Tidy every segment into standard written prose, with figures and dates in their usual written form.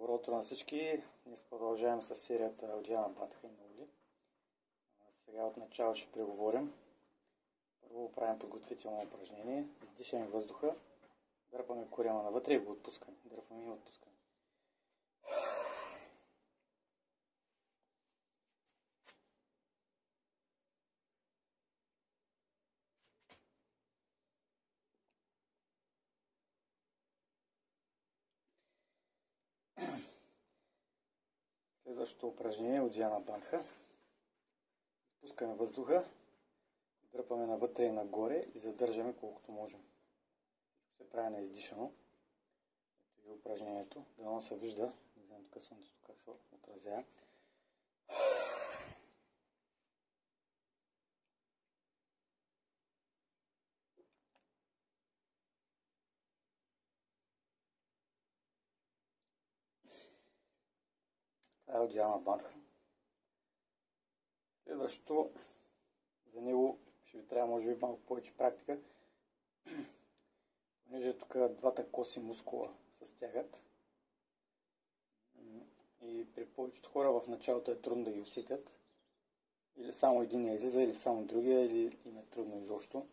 Добро утро на всички! Днес продължаваме с серията от Диана Бандха и Наули. Сега отначало ще преговорим. Първо правим подготвително упражнение. Издишаме въздуха, дърпаме корема навътре и го отпускаме. Дърпаме и отпускаме. Следващото упражнение от Диана Бандха. Изпускаме въздуха, дърпаме навътре и нагоре и задържаме колкото можем. Всичко се прави на издишано. Ето и упражнението. Дано се вижда. Не знам тук слънцето как се отразява. Това е от Диана Бандха. Следващото, за него ще ви трябва може би малко повече практика, понеже тук двата коси мускула се стягат и при повечето хора в началото е трудно да ги усетят. Или само един излиза, или само другия, или им е трудно изобщо.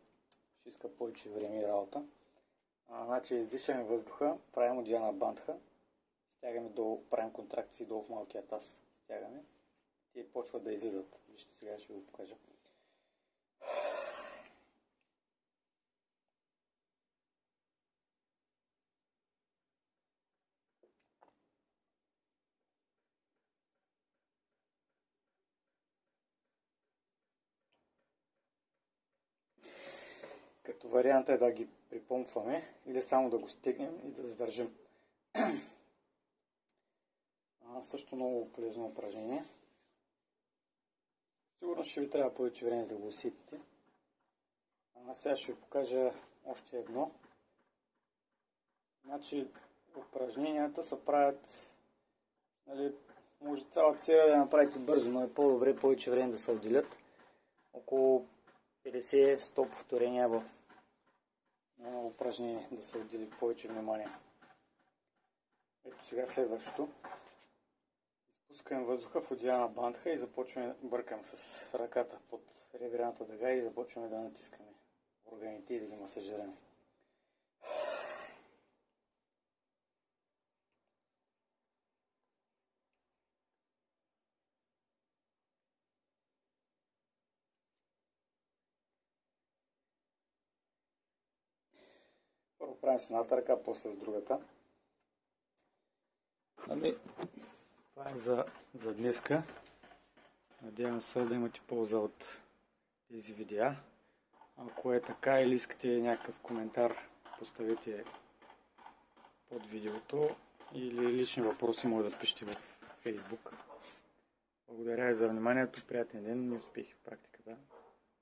Ще иска повече време и работа. Значи издишаме въздуха, правим от Диана Бандха, стягаме долу, правим контракции долу в малкия таз, стягаме. Те почват да излизат. Вижте, сега ще ви го покажа. Като вариант е да ги припомпваме или само да го стегнем и да задържим. Също много полезно упражнение. Сигурно ще ви трябва повече време да го усетите. Сега ще ви покажа още едно. Значи упражненията се правят, нали, може цялата серия да направите бързо, но е по-добре повече време да се отделят. Около 50-100 повторения в упражнение да се отдели повече внимание. Ето сега следващото. Изпускаме въздуха в Диана Бандха и започваме да бъркаме с ръката под реверната дъга и започваме да натискаме органите и да ги масажираме. Първо правим с едната ръка, после с другата. Това е за днеска. Надявам се да имате полза от тези видеа. Ако е така или искате някакъв коментар, поставете под видеото или лични въпроси може да пишете в Facebook. Благодаря ви за вниманието, приятен ден и успехи в практиката.